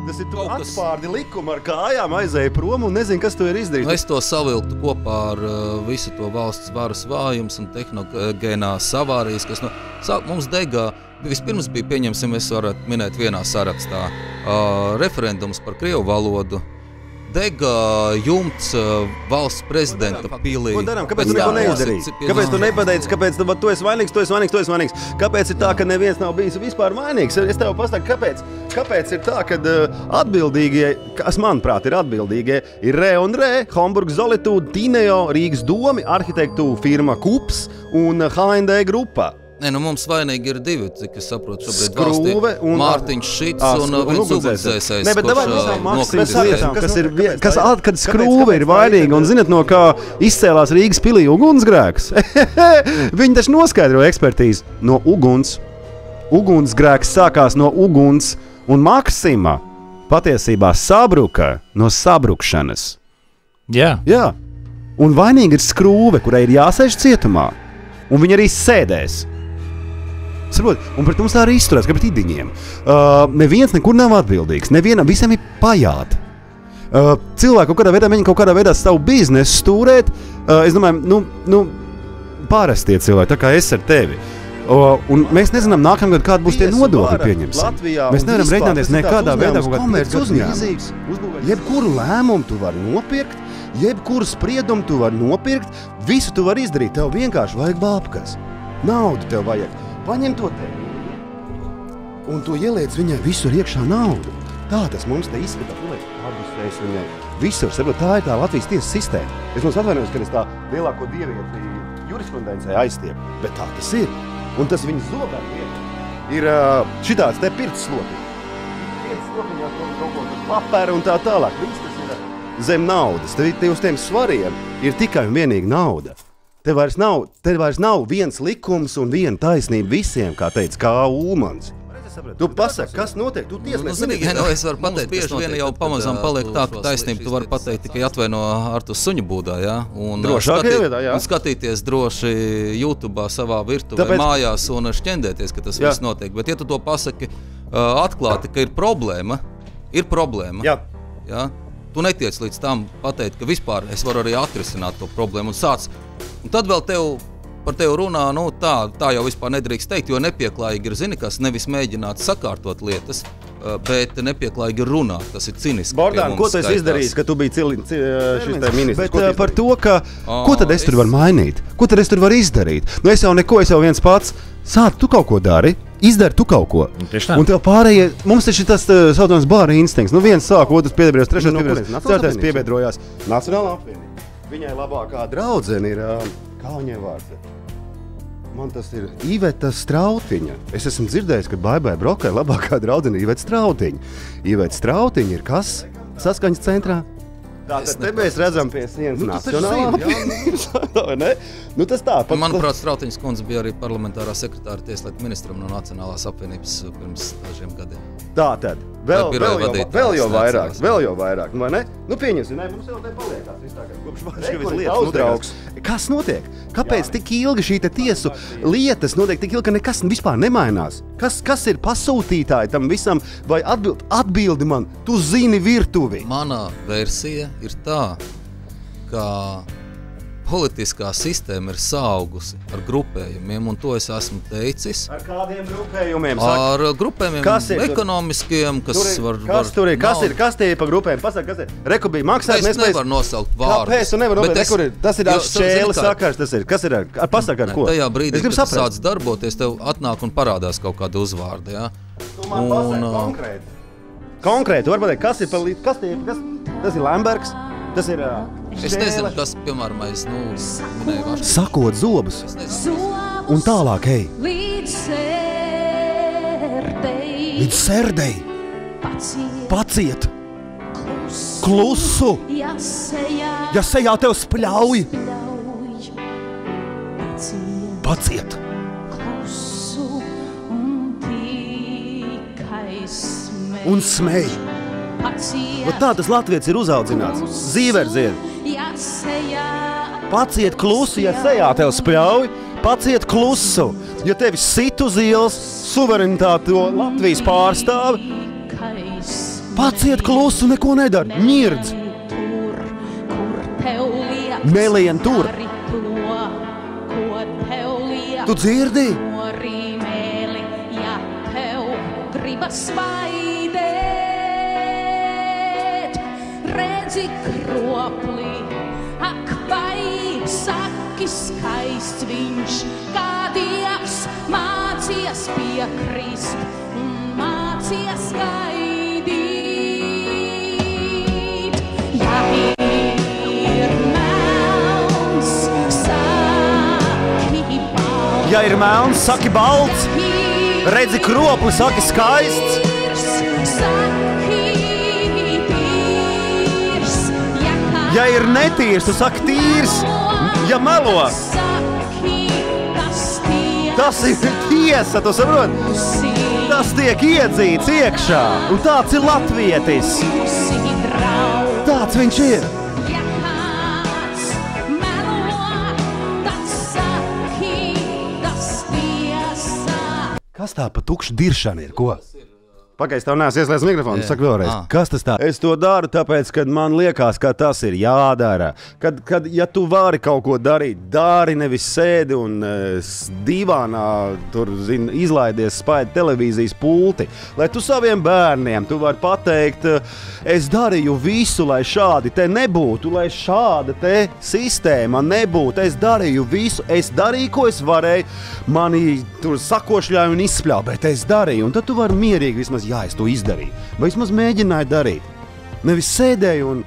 Tas ir tu atspārdi likumu ar kājām, aizēja prom un nezinu, kas to ir izdarījis. Es to savilktu kopā ar visu to valsts varas vājums un tehnogēnās avārijas, kas mums degā. Vispirms bija, pieņemsim, es varētu minēt vienā sarakstā, referendums par krievu valodu. Dega jumts valsts prezidenta pilī. Ko darām? Kāpēc tu neko neizdarīji? Kāpēc tu nepateici, kāpēc tu esi vainīgs? Kāpēc ir tā, ka neviens nav bijis vispār vainīgs? Es tev pastāku, kāpēc ir tā, ka atbildīgie, kas manuprāt ir atbildīgie, ir Re un Re, Homburg Zolitūda, Tineo, Rīgas domi, arhitektu firma Kups un HND grupā. Nē, mums vainīgi ir divi, cik es saprotu šobrīd valstī. Mārtiņš Šits un viens ugunsdzēsējs, kad skrūve ir vainīga un zinat, no kā izcēlās Rīgas pilī ugunsgrēks. Viņi taču noskaidro ekspertīzi no uguns. Ugunsgrēks sākās no uguns un Maksima patiesībā sabruka no sabrukšanas. Jā. Un vainīga ir skrūve, kurai ir jāsēž cietumā. Un viņi arī sēdēs. Un pret mums tā arī izturēs, kā pret idiņiem. Neviens nekur nav atbildīgs. Visiem ir pajāti. Cilvēki kaut kādā veidā savu biznesu stūrēt. Es domāju, pārastie cilvēki, tā kā es ar tevi. Un mēs nezinām nākamgad, kāda būs tie nodokļi pieņemsim. Mēs nevaram reiķināties nekādā veidā kaut kāds uzņēmums. Jebkuru lēmumu tu vari nopirkt, jebkuru spriedumu tu vari nopirkt, visu tu vari izdarīt. Tev vienkārši vajag bābkas. Naudu tev vajag. Paņem to tevi. Un tu ieliec viņai visur iekšā naudu. Tā tas mums te izskatās. Atbustēs viņai. Visur, saprot, tā ir tā Latvijas tiesas sistēma. Es mums atvainojos, ka es tā lielāko dievieti jurisprudencē aizstiepu. Bet tā tas ir. Un tas viņas zobām ir šitāds te pirts slotiņš. Pirts slotiņās kaut ko papēra un tā tālāk. Viss tas ir zem naudas. Te uz tiem svariem ir tikai un vienīgi nauda. Te vairs nav viens likums un viena taisnība visiem, kā teica K. Ulmans. Tu pasaki, kas notiek? Tu tieslietu es varu pateikt, bieži vien jau pamazām paliek tā, ka taisnība tu vari pateikt tikai atvaino Artus suņu būdā, jā? Un skatīties droši YouTube'ā savā virtuvē mājās un šķendēties, ka tas viss notiek. Bet ja tu to pasaki atklāti, ka ir problēma. Jā? Tu netiec līdz tam pateikt, ka vispār es varu arī atrisināt to problēmu un tad vēl par tevi runā, tā jau vispār nedrīkst teikt, jo nepieklājīgi ir, kas nevis mēģināt sakārtot lietas, bet nepieklājīgi ir runāt, tas ir ciniski. Bordān, ko tu esi izdarījis, ka tu biji šis te ministrs? Bet par to, ka, ko tad es tur varu mainīt? Ko tad es tur varu izdarīt? Es jau viens pats, sāc, tu kaut ko dari. Izdari tu kaut ko. Un tev pārējie, mums taču ir tas saucamais bāra instinkts. Viens sāk, otrs piebiedrojās, trešais piebiedrojās, ceturtais piebiedrojās. Nacionālā apvienība. Viņai labākā draudzene ir, kā viņai vārds? Man tas ir Iveta Strautiņa. Es esmu dzirdējis, ka Baibai Brokai labākā draudzene ir Iveta Strautiņa. Iveta Strautiņa ir kas? Saskaņas centrā? Tātad te mēs redzam pie sienas Nacionālā apvienība. Tas tā. Manuprāt, Strautiņas kundze bija arī parlamentārā sekretāra tieslietu ministram no Nacionālās apvienības pirms dažiem gadiem. Tātad, vēl jau vairāk, vai ne? Pieņemsim, mums jau te paliekās viss tā, kopš Vaškavas lietas notiekās. Kas notiek? Kāpēc tik ilgi šī tiesu lietas notiek tik ilgi, ka nekas vispār nemainās? Kas ir pasūtītāji tam visam, vai atbildi man, tu zini virtuvi? Manā versija ir tā, ka politiskā sistēma ir saaugusi ar grupējumiem, un to es esmu teicis. Ar kādiem grupējumiem? Ar grupējumiem ekonomiskiem, Kas tie ir pa grupējumiem? Pasaka, kas ir? Reku bija maksāt, es nevaru nosaukt vārdus. Kāpēc tu nevar nosaukt? Tas ir šķēles sakars, tas ir. Kas ir? Pasaka, ar ko? Tajā brīdī, kad tu sāc darboties, tev atnāk un parādās kaut kāda uzvārda, jā? Tu man pasaka konkrēti. Konkrēti, tu vari pateikt, kas ir Lembergs? Tas ir Es nezinu, kas, piemēram, minēju Vaškavas. Sakot zobus. Un tālāk, ej. Līdz sērdei. Paciet. Klusu. Ja sejā tev spļauj. Paciet. Un smēj. Tā tas latvietis ir uzaudzināts. Zīverdzied. Paciet klusu, ja sejā tev spļauj. Paciet klusu. Ja tevi sit uz ielas, suverenitāti to Latvijas pārstāvi. Paciet klusu, neko nedara. Ņirdz. Nelien tur. Tu dzirdi? Redzi kropli, ak vai saki skaists viņš, kā Dievs mācies piekrist un mācies gaidīt. Ja ir melns, saki balts. Ja ir melns, saki balts. Redzi kropli, saki skaists. Ja ir netīrs, tu saki tīrs. Ja melo, tas ir tiesa, tu saproti? Tas tiek iedzīts iekšā, un tāds ir latvietis. Tāds viņš ir. Kas tā pa tukšu diršana ir, ko? Pagaidzi, tev neesmu ieslēdzis mikrofonu. Saka vēlreiz, kas tas tā? Es to daru, tāpēc, kad man liekas, ka tas ir jādara. Kad ja tu vari kaut ko darīt, dari, nevis sēdi un divānā tur, izlaidies spaidi televīzijas pulti. Lai tu saviem bērniem, tu vari pateikt, es darīju visu, lai šādi te nebūtu, lai šāda te sistēma nebūtu. Es darīju visu, es darīju, ko es varēju. Mani tur sakošļāja un izspļāva, bet es darīju. Un tad tu vari mierīgi vismaz, jā, es to izdarīju. Vai vismaz mēģināju darīt. Nevis sēdēju un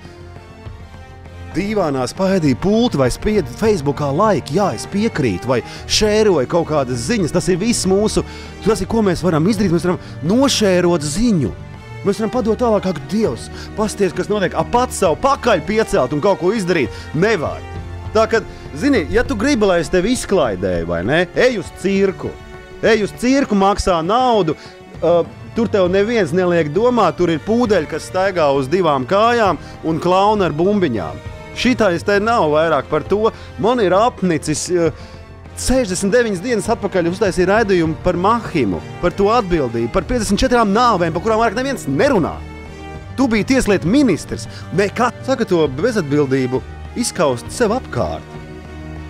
dīvānā spaidīju pulti vai spiedu Facebookā laiku. Jā, es piekrītu vai šēroju kaut kādas ziņas. Tas ir viss mūsu, tas ir, ko mēs varam izdarīt. Mēs varam nošērot ziņu. Mēs varam padot tālāk, ak, Dievs, pasties, kas notiek. Pats savu pakaļ piecelt un kaut ko izdarīt. Nevar. Tā, kad, zini, ja tu gribi, lai es tevi izklaidēju, vai ne, ej uz cirku. Ej uz cirku, maksā naudu. Tur tev neviens neliek domāt, tur ir pūdeļi, kas staigā uz divām kājām un klauni ar bumbiņām. Šitais te nav vairāk par to. Man ir apnicis 69 dienas atpakaļ uztaisīja raidījumu par Mahimu, par to atbildību, par 54 nāvēm, par kurām vairāk neviens nerunā. Tu biji tieslietu ministrs. Nekā saka to bezatbildību izskaust sev apkārt.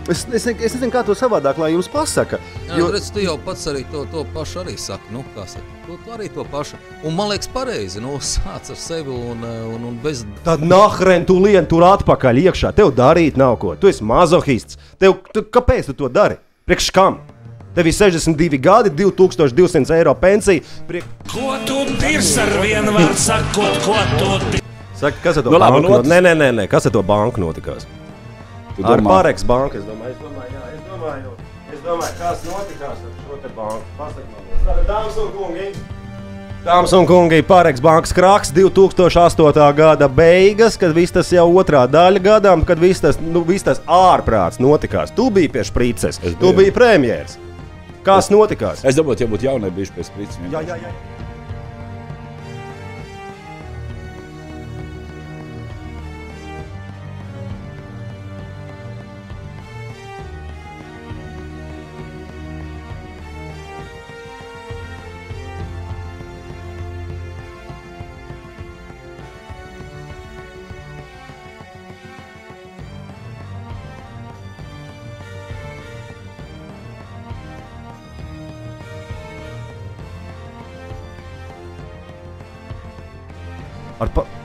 Es nezinu, kā to savādāk, lai jums pasaka. Jo, redz, tu jau pats arī to pašu arī saki. Nu, kā saka, tu arī to pašu. Un man liekas pareizi, sāc ar sevi un bez... Tad nahren tu lien tur atpakaļ iekšā. Tev darīt nav ko. Tu esi mazohists. Kāpēc tu to dari? Priekš kam? Tev ir 62 gadi, 2200 eiro pensija. Ko tu dirs ar vienu var sakot, ko tu... Saka, kas ar to banku notikās? Nē, kas ar to banku notikās? Ar Pāreks banku, es domāju, kas notikās ar šo te banku. Pasaka, dāmas un kungi, Pāreks bankas kraks 2008. gada beigas, kad viss tas jau otrā daļa gadām, kad viss tas ārprāts notikās. Tu biji pie šprices, tu biji premjērs. Kas notikās? Es domāju, ja būtu jaunai bijuši pie šprices. Jā.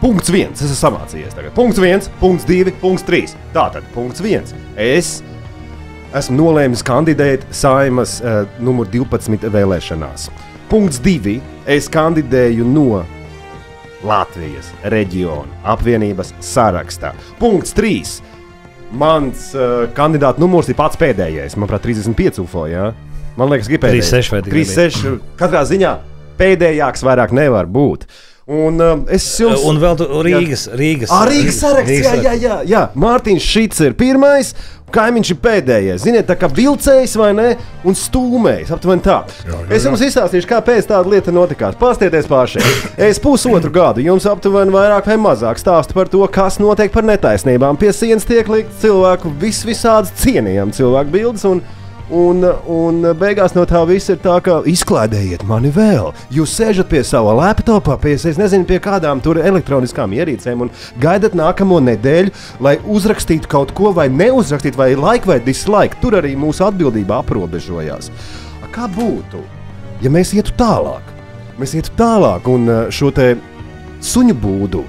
Punkts 1. Es esmu samācījies tagad. Punkts 1, punkts 2, punkts 3. Tātad, punkts 1. Es esmu nolēmis kandidēt Saeimas numur 12 vēlēšanās. Punkts 2. Es kandidēju no Latvijas reģiona apvienības sarakstā. Punkts 3. Mans kandidāta numurs ir pats pēdējais. Manuprāt, 35 UFO, jā? Man liekas, ka pēdējais. 36 vai 36. Katrā ziņā pēdējāks vairāk nevar būt. Un es jums... Un vēl Rīgas. Rīgas saraksts, jā. Mārtiņš Šits ir pirmais, Kaimiņš ir pēdējais. Ziniet, tā kā vilcējs vai ne, un stūmējs, aptuveni tā. Es jums izstāstīšu, kāpēc tāda lieta notikās. Pastieties paši. Es pusotru gadu jums aptuveni vairāk vai mazāk stāstu par to, kas notiek par netaisnībām. Pie sienas tiek likt cilvēku visādas cienījami cilvēku bildes, Un beigās no tā viss ir tā, ka izklaidējiet mani vēl. Jūs sēžat pie sava laptopā, es nezinu, pie kādām tur elektroniskām ierīcēm un gaidat nākamo nedēļu, lai uzrakstītu kaut ko vai neuzrakstītu, vai like vai dislike. Tur arī mūsu atbildība aprobežojās. Kā būtu, ja mēs ietu tālāk? Mēs ietu tālāk un šo te suņu būdu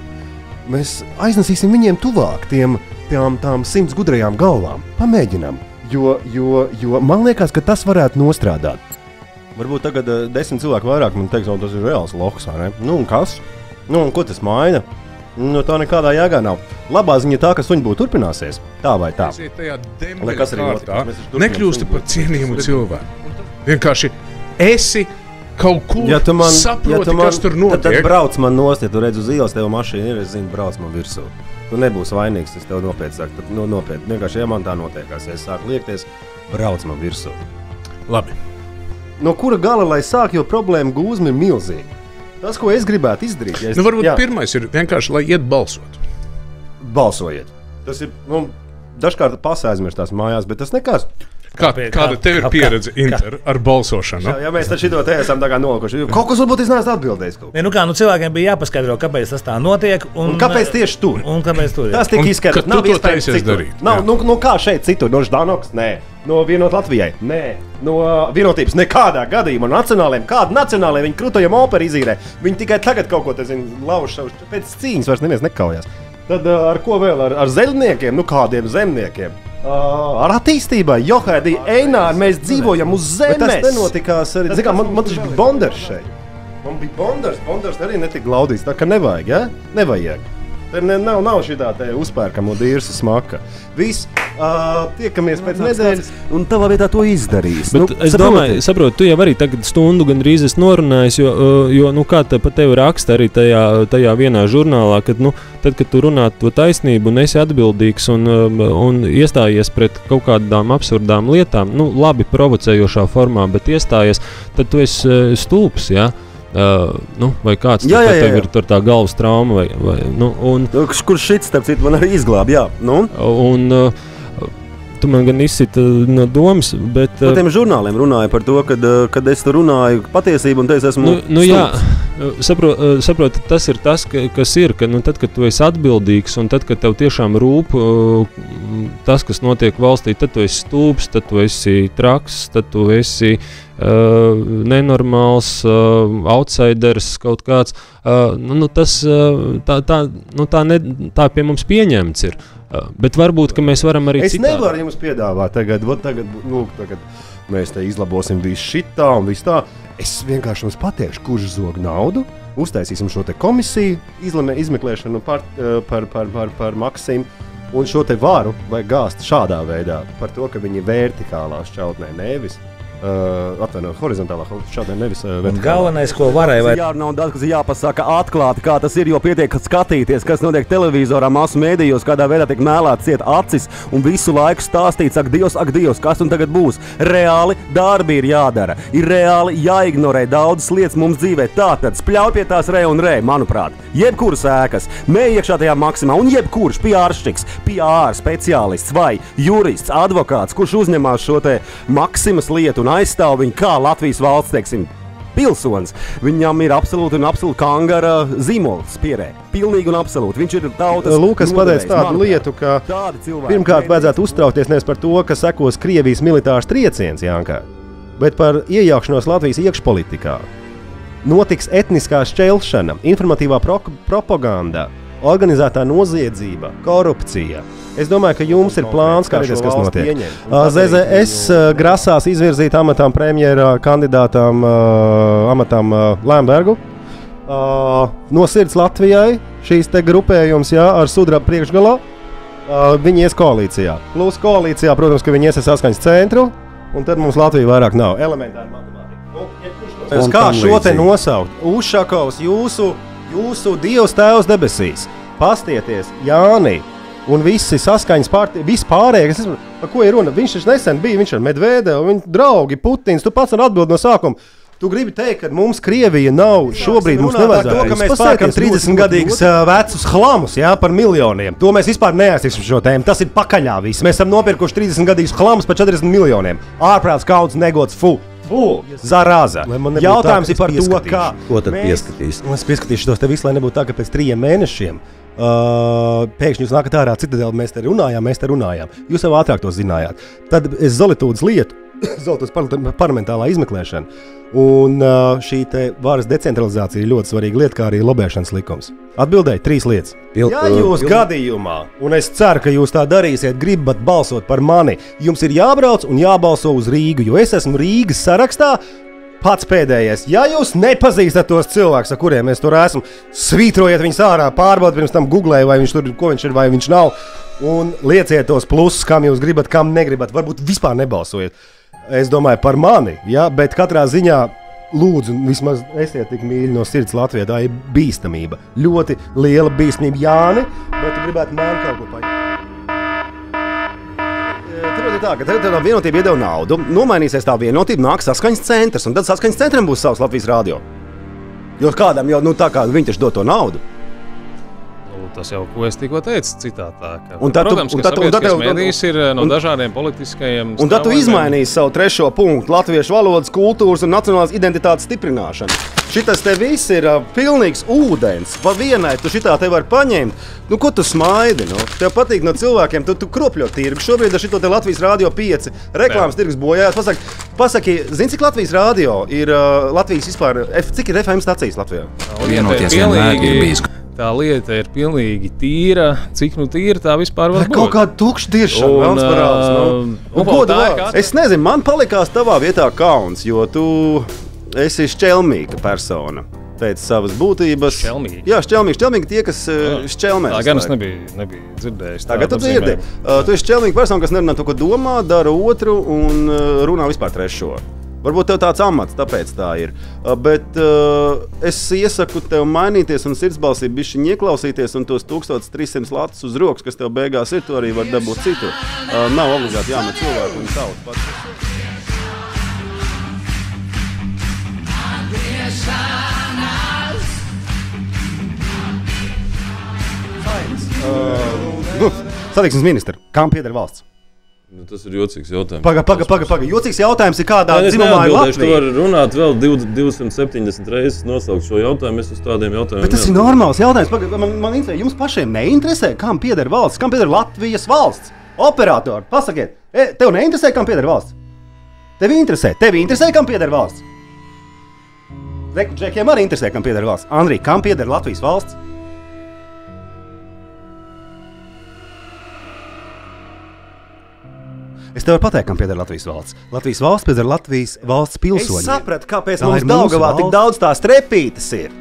mēs aiznesīsim viņiem tuvāk tām 100 gudrajām galvām. Pamēģinām. Jo man liekas, ka tas varētu nostrādāt. Varbūt tagad 10 cilvēku vairāk man teiks, tas ir reāls lohs, vai ne? Nu, un kas? Nu, un ko tas maina? Nu, tā nekādā jēgā nav. Labā ziņa tā, ka suņi būtu turpināsies. Tā vai tā. Lai kas arī notiks. Nekļūsti par cienījumu cilvēku. Vienkārši esi kaut kur saproti, kas tur notiek. Tad brauc man nost, ja tu redz uz ielas, tev mašīna ir, es zinu, brauc man virsū. Tu nebūsi vainīgs, es tev nopietni saku. Tad, nopietni. Vienkārši, ja man tā notiekās, ja es sāku liekties, brauc man virsū. Labi. No kura gala lai sāk, jo problēma gūzma ir milzīga. Tas, ko es gribētu izdarīt, ja varbūt pirmais ir vienkārši, lai iet balsot. Balsojiet. Tas ir, dažkārt pasa aizmirstās mājās, bet tas nekas. Kāda tev ir pieredze, Inter, ar balsošanu? Jā, mēs taču šito te esam tā kā nolikuši. Kaut kas varbūt es neesmu atbildējis. Cilvēkiem bija jāpaskaidro, kāpēc tas tā notiek. Un kāpēc tieši tur? Un kāpēc tur? Tas tika izskaidrots. Nav iespējams citur. Kā šeit citur? No Ždanoks? Nē. No Vienot Latvijai? Nē. No Vienotības nekādā gadījumā. Nacionāliem. Kāda nacionālajā? Viņi krūtojam operu izīrē. Viņi tikai tagad kaut ko, lauž pēc cīņas vairs neviens nekaujās. Tad ar ko vēl? Ar zeļniekiem? Kādiem zemniekiem? Ar attīstībai, Johaidī, Eināri, mēs dzīvojam uz zemes. Bet tas nenotikās arī. Zikā, man taču bija bonders šeit. Man bija bonders arī netika laudīts, tā ka nevajag, ja? Nevajag. Te nav šitā te uzpērkamo dīrsa smaka. Viss, tiekamies pēc nedēļas, un tavā vietā to izdarīs. Bet es domāju, saprotu, tu jau arī tagad stundu gandrīz esi norunājis, jo kā pa tevi raksta arī tajā vienā žurnālā, kad, tad, kad tu runā to taisnību un esi atbildīgs un iestājies pret kaut kādām absurdām lietām, labi provocējošā formā, bet iestājies, tad tu esi stulbs, jā? Vai kāds tev ir tā galvas trauma kurš šits, starp citu, man arī izglāb, jā. Tu man gan izsita no domas, bet... Par tiem žurnāliem runāja par to, kad es tur runāju patiesību un te es esmu saproti, tas ir tas, kas ir, ka tad, kad tu esi atbildīgs un tad, kad tev tiešām rūp tas, kas notiek valstī, tad tu esi stulbs, tad tu esi traks, tad tu esi nenormāls, outsiders kaut kāds. Tā pie mums pieņemts ir. Bet varbūt, ka mēs varam arī citādi. Es nevaru jums piedāvāt tagad mēs te izlabosim visu šitā un visu tā. Es vienkārši jums pateikšu, kurš zog naudu, uztaisīsim šo te komisiju, izmeklēšanu par Maksimu, un šo te varu vajag gāzt šādā veidā par to, ka viņi vertikālā šķautnē nevis. Horizontālā šādā nevis vertikālā. Galvenais, ko varēja vai... Jārunā un daudz, kas jāpasaka atklāti, kā tas ir, jo pietiek skatīties, kas notiek televizorā, masu mēdījos, kādā veidā tiek mēlēts ciet acis un visu laiku stāstīts, ak Dievs, kas un tagad būs. Reāli darbi ir jādara, ir reāli jāignorē daudzas lietas mums dzīvē. Tātad spļauj pie tās re un re, manuprāt, jebkuras ēkas, mēj iekšā tajā Maksimā un jebkurš PR-šķiks, PR speciālists vai jurists, advokāts, kurš uzņemās šo te Maksimas lietu un aizstāv viņu kā Latvijas valsts, teiksim, pilsonis. Viņam ir absolūti kangara zīmols pierē. Pilnīgi un absolūti. Viņš ir tautas Lukas pateica tādu lietu, ka pirmkārt vajadzētu uztraukties nevis par to, ka sekos Krievijas militārs trieciens, Jānkā, bet par iejaukšanos Latvijas iekšpolitikā. Notiks etniskā šķelšana, informatīvā propaganda, organizētā noziedzība, korupcija. Es domāju, ka jums ir plāns, kā šis kas notiek. ZZS grasās izvirzīt amatām premjera kandidātām amatām Lembergu. No sirds Latvijai šīs te grupējums, ar sudraba priekšgalā, viņi ies koalīcijā. Plus koalīcijā, protams, ka viņi ies saskaņas centru, un tad mums Latvija vairāk nav. Elementāri matemātika. Kā šo te nosaukt? Ušakovs, jūsu Dievs tēvs debesīs. Pastieties, Jāni, un visi saskaņas vispārējie, par ko ir runa? Viņš taču nesen bija, viņš ar Medvedevu, viņa draugi, Putins, tu pats ar atbildi no sākuma. Tu gribi teikt, ka mums Krievija nav šobrīd mums nevajadzētu to, ka mēs pērkam 30-gadīgus vecus chlamus, jā, par miljoniem. To mēs vispār neaiztiksim šo tēmu. Tas ir pakaļā viss. Mēs esam nopirkuši 30-gadīgus chlamus par 40 miljoniem. Ārprāts kauds negods, zarāza. Jautājums ir par to, kā. Ko tad pieskatīs? Es pieskatīšu tos te visu, lai nebūtu tā, ka pēc 3 mēnešiem pēkšņi jūs nākat ārā Citadeli, mēs te runājām. Jūs jau ātrāk to zinājāt. Tad es Zolitūdas lietu, Zolitūdas parlamentālā izmeklēšana. Un šī te varas decentralizācija ir ļoti svarīga lieta, kā arī lobēšanas likums. Atbildēju 3 lietas. Ja jūs gadījumā, un es ceru, ka jūs tā darīsiet, gribat balsot par mani, jums ir jābrauc un jābalso uz Rīgu, jo es esmu Rīgas sarakstā pats pēdējais. Ja jūs nepazīstat tos cilvēkus, ar kuriem es tur esmu, svītrojiet viņus ārā, pārbaudiet pirms tam googlēju, vai viņš tur, ko viņš ir, vai viņš nav, un lieciet tos plusus, kam jūs gribat, kam negribat, varbūt vispār nebalsojiet. Es domāju par mani, ja, bet katrā ziņā lūdzu, vismaz esiet tik mīļi no sirds Latvijā, tā ir bīstamība. Ļoti liela bīstamība, Jāni, bet tu gribētu man kaut ko paņemt. Tur ir tā, ka tev tā vienotība iedeva naudu, nomainīsies tā vienotība, nāk saskaņas centrs, un tad saskaņas centram būs savs Latvijas radio. Jo kādam jau, tā kā viņi taču dod to naudu. Tas jau, ko es tikko teicu, citātā. Protams, ka sabiedriskais medijs ir no dažādiem politiskajiem... Un tad tu izmainīsi savu 3. punktu - latviešu valodas, kultūras un nacionālās identitātes stiprināšanu. Šitas te viss ir pilnīgs ūdens. Pa vienai tu šitā te var paņemt. Nu, ko tu smaidi? Nu? Tev patīk no cilvēkiem, tu kropļo tirgu. Šobrīd ar šito te Latvijas Rādio 5 reklāmas tirgus bojājās. Pasaki, zini, cik Latvijas Rādio ir Latvijas vispār, cik ir FM stacijas Latvijā? Vienoties vienmēr ir bijis. Tā lieta ir pilnīgi tīra. Cik nu tīra tā vispār var būt? Kaut kāda tukšdiršana vēlams parādās. Ko tu vārds? Es nezinu, man palikās tavā vietā kauns, jo tu esi šķelmīga persona. Pēc savas būtības. Šķelmīgi? Jā, šķelmīgi tie, kas šķelmēs. Tā gan es nebiju dzirdējis. Tagad tu dzirdi. Tu esi šķelmīga persona, kas nerunā to, ko domā, dara otru un runā vispār trešo. Varbūt tev tāds amats, tāpēc tā ir. Bet es iesaku tev mainīties un sirdsbalsī bišķiņ ieklausīties un tos 1300 latus uz rokas, kas tev beigās ir, to arī var dabūt citur. Nav obligāti jāmet cilvēku un tautu pats. Satiksmes ministri, kam pieder valsts? Nu, tas ir jocīgs jautājums. Paga. Jocīgs jautājums ir kādā dzimumā ir Latvija. Tu vari runāt vēl 270 reizes nosaukt šo jautājumu. Es uz tādiem jautājumiem. Bet tas ir normāls jautājums. Man interesē, jums pašiem neinteresē, kam pieder valsts, kam pieder Latvijas valsts? Operatori, pasakiet, tev neinteresē, kam pieder valsts? Tevi interesē, kam pieder valsts? Reku džekiem arī interesē, kam pieder valsts. Andrij, kam pieder Latvijas valsts? Es tev varu pateikt, kam pieder Latvijas valsts. Latvijas valsts pieder Latvijas valsts pilsoņiem. Es sapratu, kāpēc mums Daugavā tik daudz tās trepītes ir.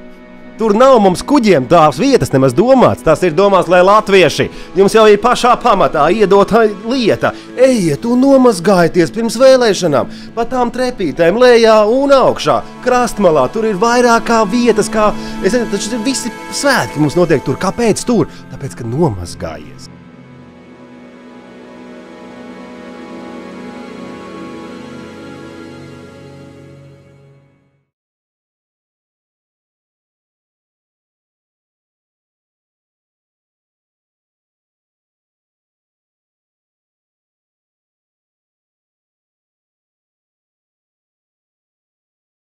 Tur nav mums kuģiem tās vietas nemaz domāts. Tas ir domāts, lai latvieši jums jau ir pašā pamatā iedota lieta. Ejiet un nomazgājieties pirms vēlēšanām. Pa tām trepītēm lejā un augšā. Krastmalā tur ir vairāk kā vietas, kā... Es nezinu, taču visi svētki mums notiek tur. Kāpēc tur? Tāpēc, ka nomazgājies.